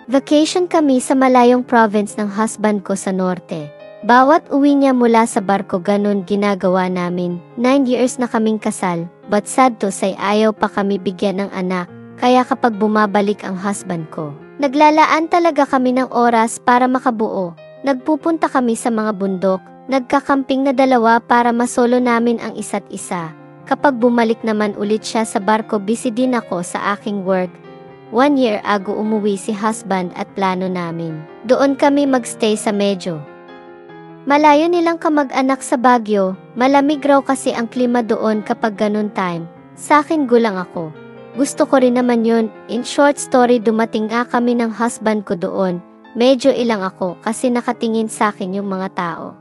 Vacation kami sa malayong province ng husband ko sa norte. Bawat uwi niya mula sa barko ganun ginagawa namin. 9 years na kaming kasal, but sad to say ayaw pa kami bigyan ng anak, kaya kapag bumabalik ang husband ko, naglalaan talaga kami ng oras para makabuo. Nagpupunta kami sa mga bundok, nagkakamping na dalawa para masolo namin ang isa't isa. Kapag bumalik naman ulit siya sa barko, busy din ako sa aking work. 1 year ago umuwi si husband at plano namin doon kami magstay sa medyo malayo nilang kamag-anak sa Baguio. Malamig raw kasi ang klima doon kapag ganun time. Sa akin gulang ako. Gusto ko rin naman yun. In short story, dumating nga kami ng husband ko doon. Medyo ilang ako kasi nakatingin sa akin yung mga tao.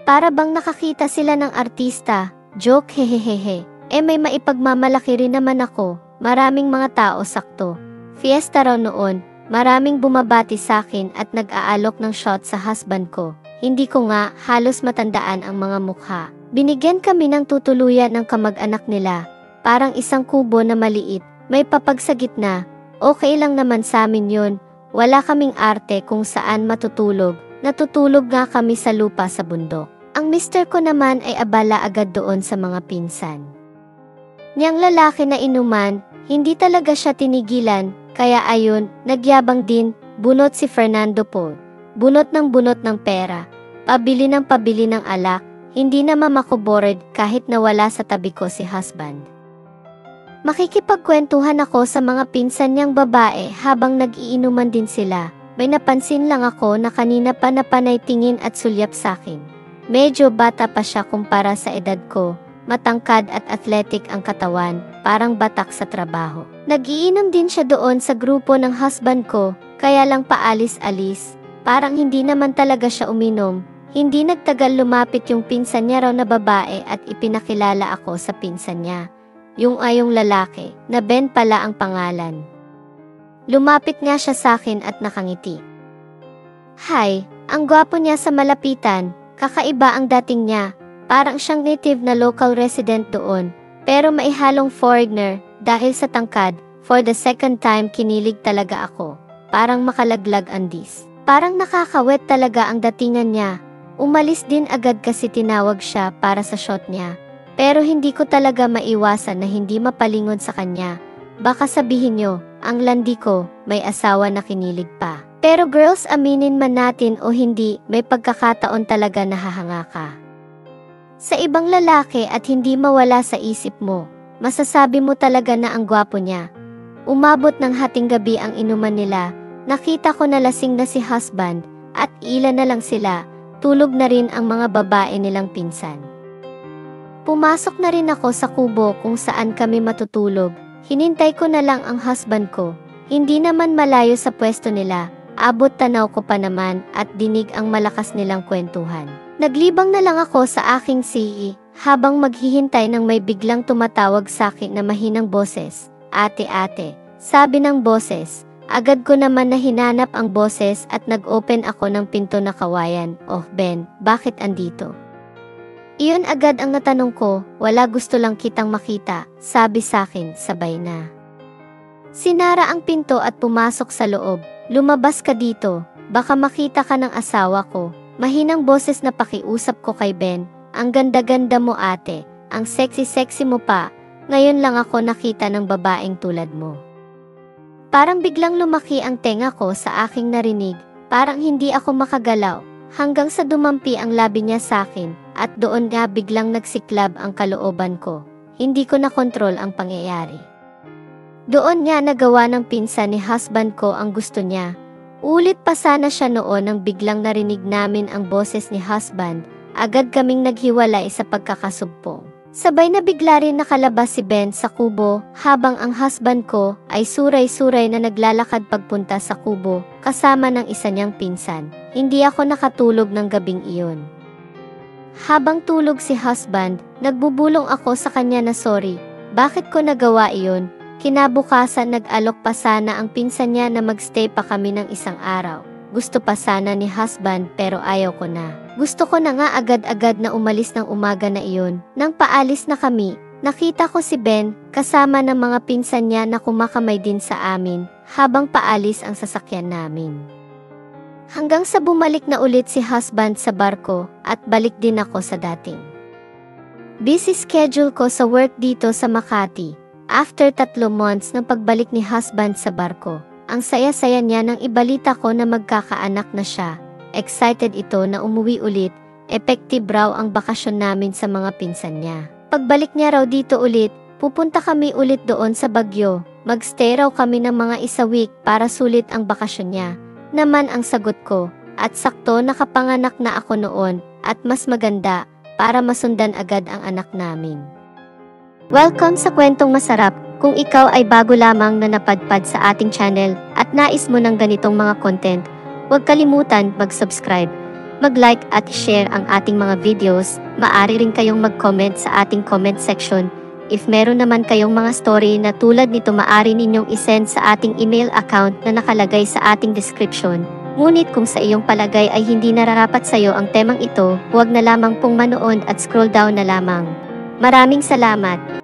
Para bang nakakita sila ng artista. Joke, hehehehe. May maipagmamalaki rin naman ako. Maraming mga tao sakto. Fiesta raw noon. Maraming bumabati sa akin at nag-aalok ng shot sa husband ko. Hindi ko nga halos matandaan ang mga mukha. Binigyan kami ng tutuluyan ng kamag-anak nila. Parang isang kubo na maliit. May papag sa gitna. Okay lang naman sa amin yun. Wala kaming arte kung saan matutulog. Natutulog nga kami sa lupa sa bundok. Ang mister ko naman ay abala agad doon sa mga pinsan niyang lalaki na inuman. Hindi talaga siya tinigilan. Kaya ayun, nagyabang din. Bunot si Fernando po. Bunot ng pera. Pabili ng alak. Hindi naman ako bored kahit nawala sa tabi ko si husband. Makikipagkwentuhan ako sa mga pinsan niyang babae habang nag-iinuman din sila. May napansin lang ako na kanina pa napanay tingin at sulyap sa akin. Medyo bata pa siya kumpara sa edad ko. Matangkad at athletic ang katawan, parang batak sa trabaho. Nag-iinom din siya doon sa grupo ng husband ko, kaya lang paalis-alis. Parang hindi naman talaga siya uminom. Hindi nagtagal lumapit yung pinsan niya raw na babae at ipinakilala ako sa pinsan niya. Yung ayong lalaki, na Ben pala ang pangalan. Lumapit nga siya sa akin at nakangiti. Hi, ang gwapo niya sa malapitan, kakaiba ang dating niya. Parang siyang native na local resident doon, pero maihalong foreigner dahil sa tangkad. For the second time kinilig talaga ako. Parang makalaglag ang dis. Parang nakakawet talaga ang datingan niya. Umalis din agad kasi tinawag siya para sa shot niya. Pero hindi ko talaga maiwasan na hindi mapalingon sa kanya. Baka sabihin nyo, ang landi ko, may asawa na kinilig pa. Pero girls, aminin man natin o hindi, may pagkakataon talaga nahahanga ka sa ibang lalaki at hindi mawala sa isip mo. Masasabi mo talaga na ang gwapo niya. Umabot ng hating gabi ang inuman nila. Nakita ko na lasing na si husband at ilan na lang sila. Tulog na rin ang mga babae nilang pinsan. Pumasok na rin ako sa kubo kung saan kami matutulog. Hinintay ko na lang ang husband ko. Hindi naman malayo sa pwesto nila. Abot tanaw ko pa naman at dinig ang malakas nilang kwentuhan. Naglibang na lang ako sa aking CE habang maghihintay nang may biglang tumatawag sa akin na mahinang boses. Ate, sabi ng boses. Agad ko naman na hinanap ang boses at nag-open ako ng pinto na kawayan. Oh Ben, bakit andito? Iyon agad ang natanong ko. Wala, gusto lang kitang makita, sabi sa akin sabay na sinara ang pinto at pumasok sa loob. Lumabas ka dito, baka makita ka ng asawa ko. Mahinang boses na pakiusap ko kay Ben. Ang ganda-ganda mo ate, ang sexy-sexy mo pa. Ngayon lang ako nakita ng babaeng tulad mo. Parang biglang lumaki ang tenga ko sa aking narinig. Parang hindi ako makagalaw. Hanggang sa dumampi ang labi niya sa akin. At doon nga biglang nagsiklab ang kalooban ko. Hindi ko nakontrol ang pangyayari. Doon nga nagawa ng pinsan ni husband ko ang gusto niya. Ulit pa sana siya noon nang biglang narinig namin ang boses ni husband. Agad kaming naghiwalay sa pagkakasumpong. Sabay na bigla rin nakalabas si Ben sa kubo habang ang husband ko ay suray-suray na naglalakad pagpunta sa kubo kasama ng isa niyang pinsan. Hindi ako nakatulog ng gabing iyon. Habang tulog si husband, nagbubulong ako sa kanya na sorry. Bakit ko nagawa iyon? Kinabukasan nag-alok pa sana ang pinsan niya na magstay pa kami ng isang araw. Gusto pa sana ni husband pero ayaw ko na. Gusto ko na nga agad-agad na umalis ng umaga na iyon. Nang paalis na kami, Nakita ko si Ben, kasama ng mga pinsan niya na kumakamay din sa amin, habang paalis ang sasakyan namin. Hanggang sa bumalik na ulit si husband sa barko, at balik din ako sa dating busy schedule ko sa work dito sa Makati. After 3 months ng pagbalik ni husband sa barko, ang saya-saya niya nang ibalita ko na magkakaanak na siya. Excited ito na umuwi ulit, effective raw ang bakasyon namin sa mga pinsan niya. Pagbalik niya raw dito ulit, pupunta kami ulit doon sa Baguio. Magstay raw kami ng mga 1 week para sulit ang bakasyon niya. Naman ang sagot ko, at sakto nakapanganak na ako noon, at mas maganda, para masundan agad ang anak namin. Welcome sa Kwentong Masarap. Kung ikaw ay bago lamang na napadpad sa ating channel at nais mo ng ganitong mga content, huwag kalimutan mag-subscribe, mag-like at share ang ating mga videos. Maaari rin kayong mag-comment sa ating comment section. If meron naman kayong mga story na tulad nito, maaari ninyong isend sa ating email account na nakalagay sa ating description. Ngunit kung sa iyong palagay ay hindi nararapat sa iyo ang temang ito, huwag na lamang pong manood at scroll down na lamang. Maraming salamat!